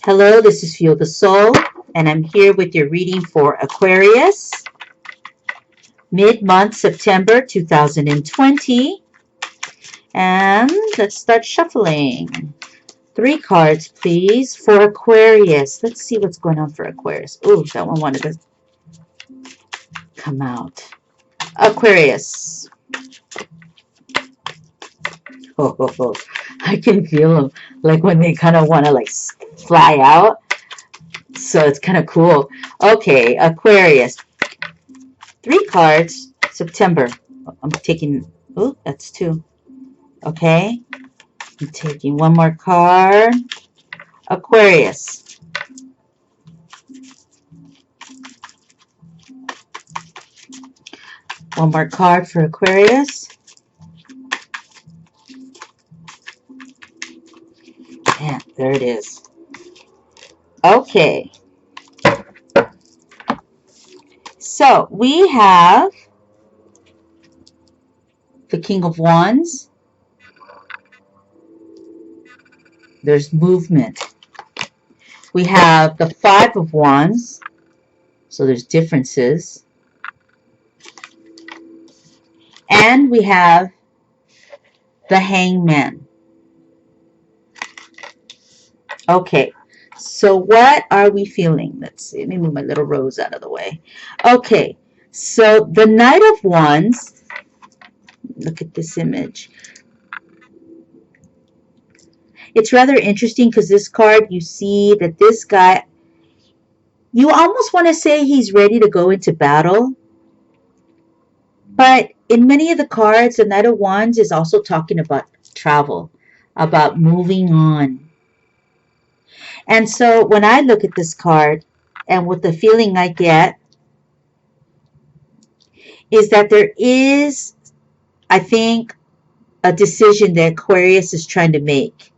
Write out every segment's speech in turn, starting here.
Hello, this is Feel the Soul, and I'm here with your reading for Aquarius, mid-month September 2020. And let's start shuffling. 3 cards, please, for Aquarius. Let's see what's going on for Aquarius. Ooh, that one wanted to come out. Aquarius. Oh, I can feel them, like when they kind of want to like fly out. So it's kind of cool. Okay, Aquarius. 3 cards, September. I'm taking, oh, that's 2. Okay, I'm taking one more card. Aquarius. One more card for Aquarius. Yeah, there it is. Okay. So we have the King of Wands. There's movement. We have the 5 of Wands. So there's differences. And we have the Hangman. Okay, so what are we feeling? Let's see. Let me move my little rose out of the way. Okay, so the Knight of Wands. Look at this image. It's rather interesting because this card, you see that this guy, you almost want to say he's ready to go into battle. But in many of the cards, the Knight of Wands is also talking about travel, about moving on. And so when I look at this card, and what the feeling I get is that there is, I think, a decision that Aquarius is trying to make.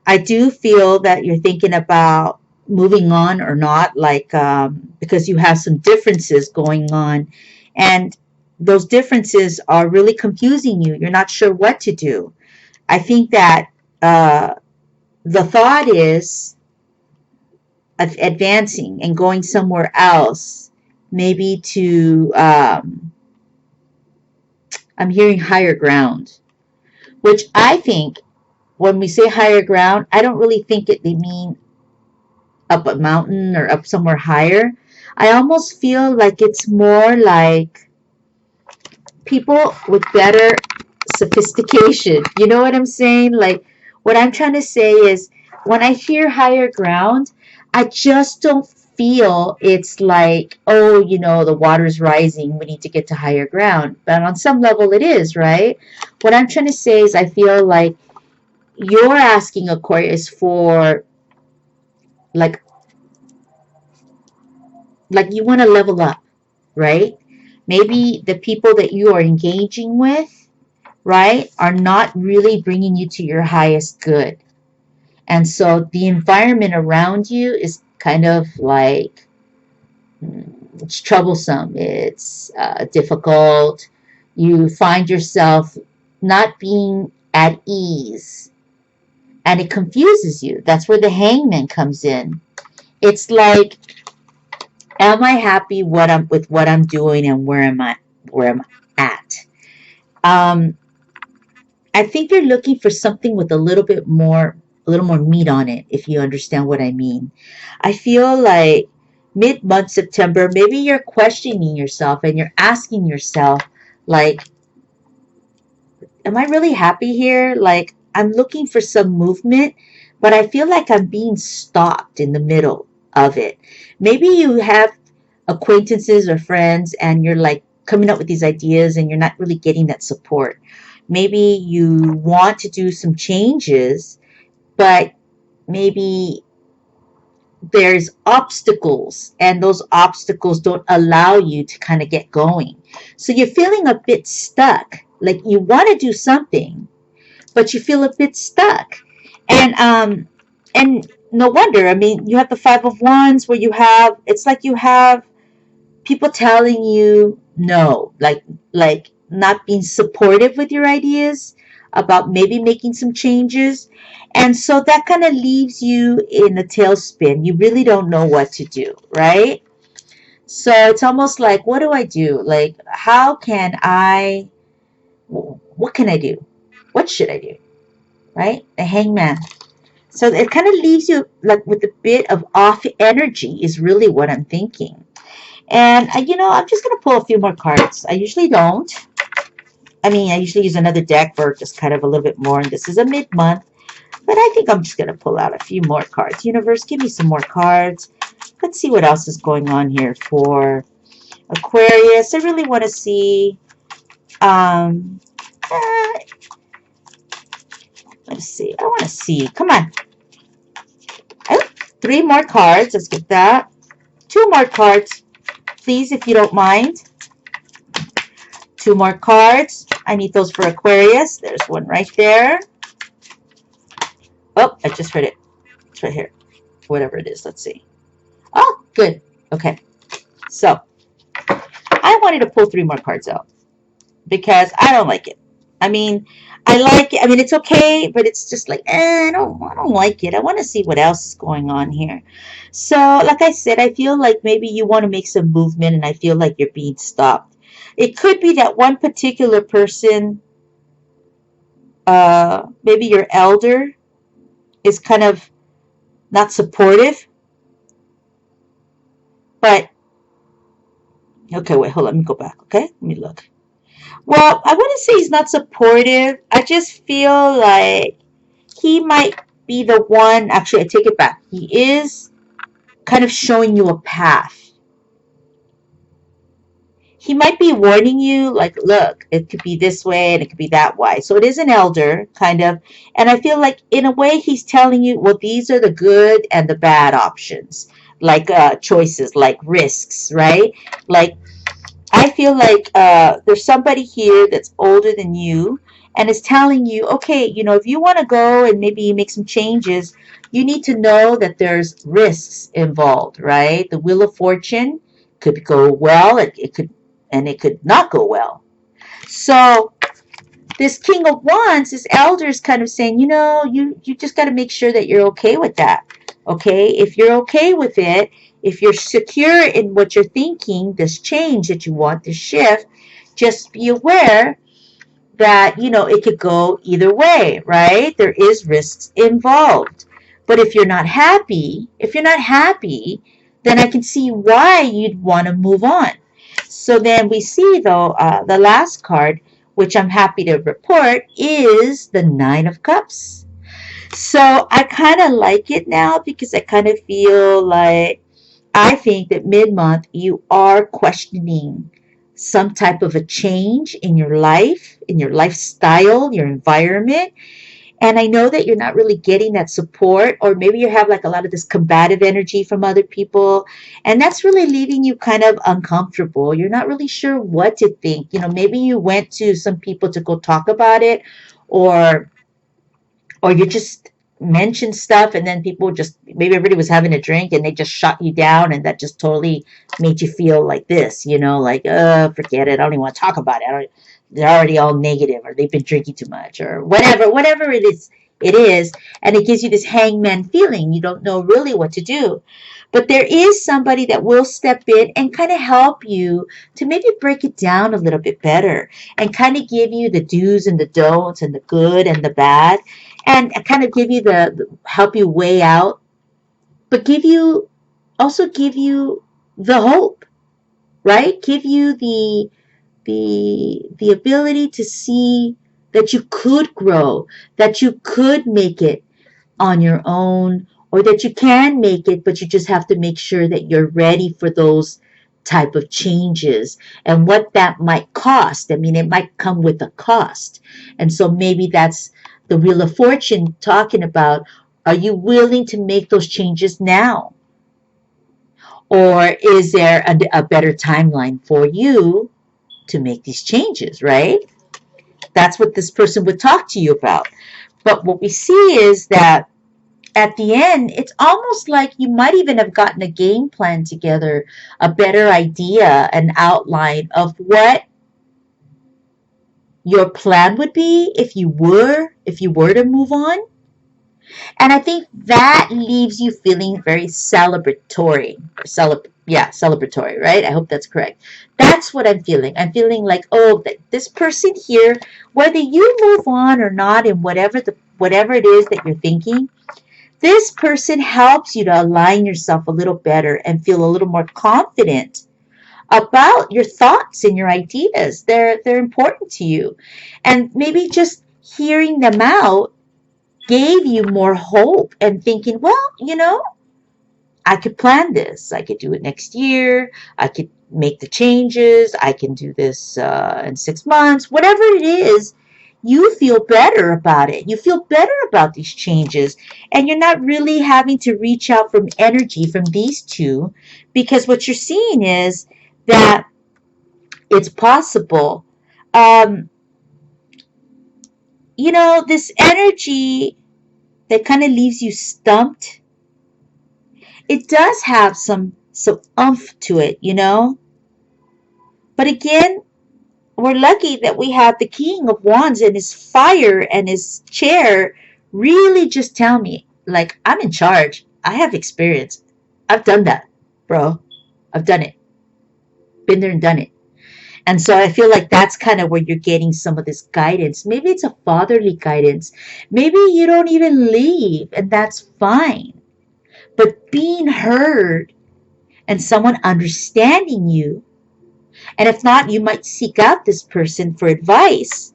I do feel that you're thinking about moving on or not, like because you have some differences going on, and those differences are really confusing you. You're not sure what to do. I think that the thought is of advancing and going somewhere else, maybe to, I'm hearing higher ground, which I think when we say higher ground, I don't really think they mean up a mountain or up somewhere higher. I almost feel like it's more like people with better sophistication. You know what I'm saying? Like, what I'm trying to say is, when I hear higher ground, I just don't feel it's like, oh, you know, the water's rising, we need to get to higher ground. But on some level it is, right? What I'm trying to say is, I feel like you're asking Aquarius for like you want to level up, right? Maybe the people that you are engaging with, right, are not really bringing you to your highest good. And so the environment around you is kind of like, it's troublesome, it's difficult. You find yourself not being at ease, and it confuses you. That's where the Hangman comes in. It's like, am I happy with what I'm doing, and where am I at? I think you're looking for something with a little more meat on it, if you understand what I mean. I feel like mid-month September, maybe you're questioning yourself and you're asking yourself, like, am I really happy here? Like, I'm looking for some movement, but I feel like I'm being stopped in the middle of it. Maybe you have acquaintances or friends and you're like coming up with these ideas and you're not really getting that support. Maybe you want to do some changes, but maybe there's obstacles, and those obstacles don't allow you to kind of get going. So you're feeling a bit stuck, like you want to do something, but you feel a bit stuck. And no wonder. I mean, you have the 5 of Wands, where it's like you have people telling you no, like not being supportive with your ideas. about maybe making some changes. And so that kind of leaves you in a tailspin. You really don't know what to do, right? So it's almost like, what do I do? Like, how can I, what can I do? What should I do? Right? The hangman. So it kind of leaves you like with a bit of off energy, is really what I'm thinking. And, I'm just going to pull a few more cards. I usually don't. I mean, I usually use another deck for just kind of a little bit more. And this is a mid-month. But I think I'm just going to pull out a few more cards. Universe, give me some more cards. Let's see what else is going on here for Aquarius. I really want to see. Um, uh, let's see. I want to see. Come on. Oh, 3 more cards. Let's get that. 2 more cards, please, if you don't mind. 2 more cards. I need those for Aquarius. There's one right there. Oh, I just read it. It's right here. Whatever it is. Let's see. Oh, good. Okay. So, I wanted to pull 3 more cards out because I don't like it. I mean, I like it. I mean, it's okay, but it's just like, I don't like it. I want to see what else is going on here. So, like I said, I feel like maybe you want to make some movement, and I feel like you're being stopped. It could be that one particular person, maybe your elder, is kind of not supportive. But, okay, wait, hold on. Let me go back, okay? Let me look. Well, I wouldn't say he's not supportive. I just feel like he might be the one. Actually, I take it back. He is kind of showing you a path. He might be warning you, like, look, it could be this way and it could be that way. So it is an elder, kind of. And I feel like, in a way, he's telling you, well, these are the good and the bad options, like choices, like risks, right? Like, I feel like there's somebody here that's older than you and is telling you, okay, if you want to go and maybe make some changes, you need to know that there's risks involved, right? The Wheel of Fortune could go well, it could not go well. So this King of Wands, this elder is kind of saying, you just got to make sure that you're okay with that. Okay, if you're okay with it, if you're secure in what you're thinking, this change that you want, this shift, just be aware that, it could go either way, right? There is risks involved. But if you're not happy, then I can see why you'd want to move on. So then we see, though, the last card, which I'm happy to report, is the Nine of Cups. So I kind of like it now because I kind of feel like, I think that mid-month you are questioning some type of a change in your life, in your lifestyle, your environment. And I know that you're not really getting that support, or maybe you have like a lot of this combative energy from other people. And that's really leaving you kind of uncomfortable. You're not really sure what to think. Maybe you went to some people to go talk about it, or you just mentioned stuff, and then people just, maybe everybody was having a drink and they just shut you down, and that just totally made you feel like this, like, forget it, I don't even want to talk about it. They're already all negative, or they've been drinking too much, or whatever it is, and it gives you this hangman feeling. You don't know really what to do. But there is somebody that will step in and kind of help you to maybe break it down a little bit better, and kind of give you the do's and the don'ts and the good and the bad, and kind of give you help you weigh out, but also give you the hope, right? Give you the ability to see that you could grow, that you could make it on your own, or that you can make it, but you just have to make sure that you're ready for those type of changes and what that might cost. I mean, it might come with a cost. And so maybe that's the Wheel of Fortune talking about, are you willing to make those changes now? Or is there a better timeline for you to make these changes, right? That's what this person would talk to you about. But what we see is that at the end, it's almost like you might even have gotten a game plan together, a better idea, an outline of what your plan would be if you were to move on. And I think that leaves you feeling very celebratory. Celebratory, right? I hope that's correct. That's what I'm feeling. I'm feeling like, oh, that this person here, whether you move on or not, and whatever it is that you're thinking, this person helps you to align yourself a little better and feel a little more confident about your thoughts and your ideas. They're important to you. And maybe just hearing them out gave you more hope and thinking, well, I could plan this. I could do it next year. I could make the changes. I can do this in 6 months. Whatever it is, you feel better about it. You feel better about these changes. And you're not really having to reach out from energy from these two, because what you're seeing is that it's possible. Um, this energy that kind of leaves you stumped, it does have some umph to it. But again, we're lucky that we have the King of Wands and his fire and his chair really just tell me, like, I'm in charge. I have experience. I've done that, bro. I've done it. Been there and done it. And so I feel like that's kind of where you're getting some of this guidance. Maybe it's a fatherly guidance. Maybe you don't even leave, and that's fine. But being heard and someone understanding you, and if not, you might seek out this person for advice.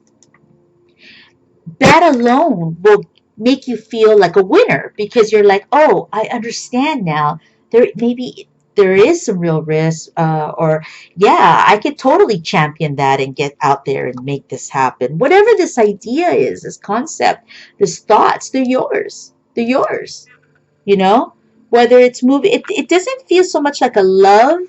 That alone will make you feel like a winner, because you're like, oh, I understand now. Maybe there is some real risk, or yeah, I could totally champion that and get out there and make this happen. Whatever this idea is, this concept, this thoughts, they're yours. They're yours. You know, whether it's moving, it doesn't feel so much like a love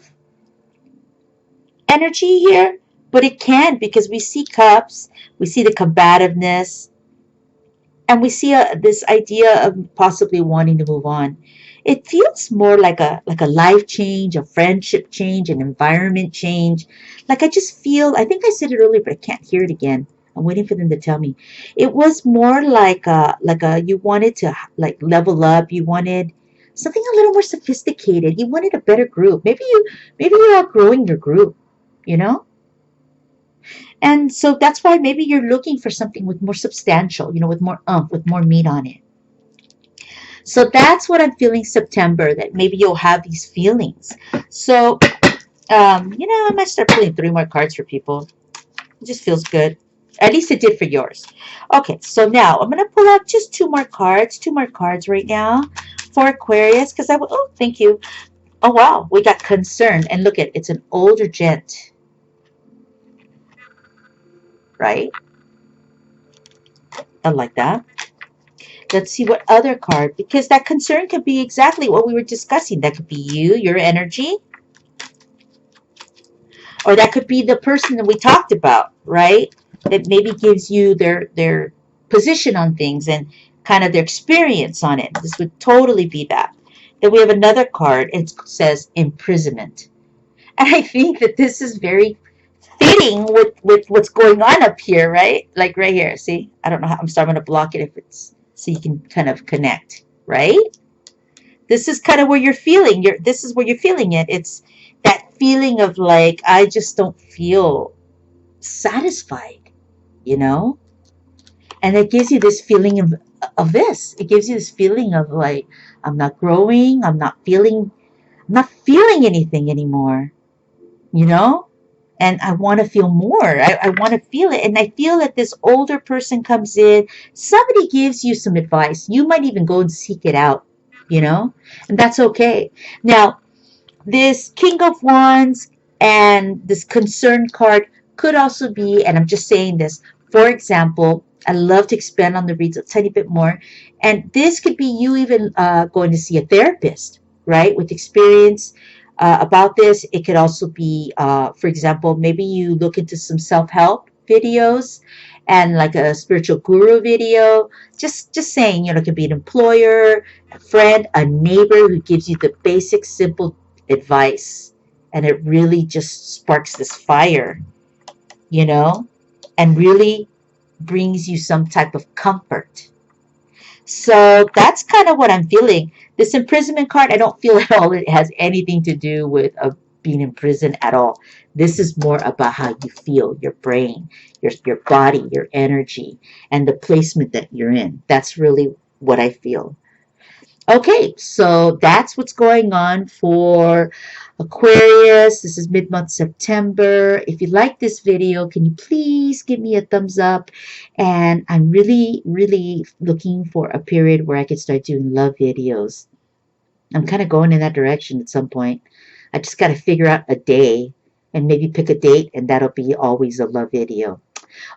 energy here, but it can, because we see cups, we see the combativeness, and we see this idea of possibly wanting to move on. It feels more like a life change, a friendship change, an environment change. Like, I just feel, I think I said it earlier, but I can't hear it again. I'm waiting for them to tell me. It was more like a you wanted to like level up. You wanted something a little more sophisticated. You wanted a better group. Maybe you're outgrowing your group, you know? And so that's why maybe you're looking for something with more substantial, with more umph, with more meat on it. So that's what I'm feeling September, that maybe you'll have these feelings. So, I might start pulling 3 more cards for people. It just feels good. At least it did for yours. Okay, so now I'm going to pull out just 2 more cards right now for Aquarius, because oh, thank you. Oh, wow, we got concern. And look it's an older gent, right? I like that. Let's see what other card, because that concern could be exactly what we were discussing. That could be you, your energy, or that could be the person that we talked about, right? That maybe gives you their position on things and kind of their experience on it. This would totally be that. Then we have another card. It says imprisonment. And I think that this is very fitting with what's going on up here, right? Like right here. See? I don't know how. I'm starting to block it if it's so you can kind of connect, right? This is kind of where you're feeling. This is where you're feeling it. It's that feeling of like, I just don't feel satisfied, And it gives you this feeling of this. It gives you this feeling of like, I'm not growing. I'm not feeling anything anymore, And I want to feel more. I want to feel it. And I feel that this older person comes in. Somebody gives you some advice. You might even go and seek it out, And that's okay. Now, this King of Wands and this concern card could also be, and I'm just saying this, for example, I love to expand on the reads a tiny bit more. And this could be you even going to see a therapist, right? With experience about this. It could also be, for example, maybe you look into some self-help videos and like a spiritual guru video. Just saying, it could be an employer, a friend, a neighbor who gives you the basic, simple advice. And it really just sparks this fire, and really brings you some type of comfort. So that's kind of what I'm feeling. This imprisonment card, I don't feel at all it has anything to do with being in prison at all. This is more about how you feel, your brain, your body, your energy, and the placement that you're in. That's really what I feel. Okay, so that's what's going on for Aquarius. This is mid-month September. If you like this video, can you please give me a thumbs up? And I'm really, really looking for a period where I can start doing love videos. I'm kind of going in that direction at some point. I just got to figure out a day and maybe pick a date, and that'll be always a love video.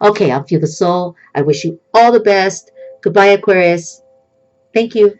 Okay, I'm Feel the Soul. I wish you all the best. Goodbye, Aquarius. Thank you.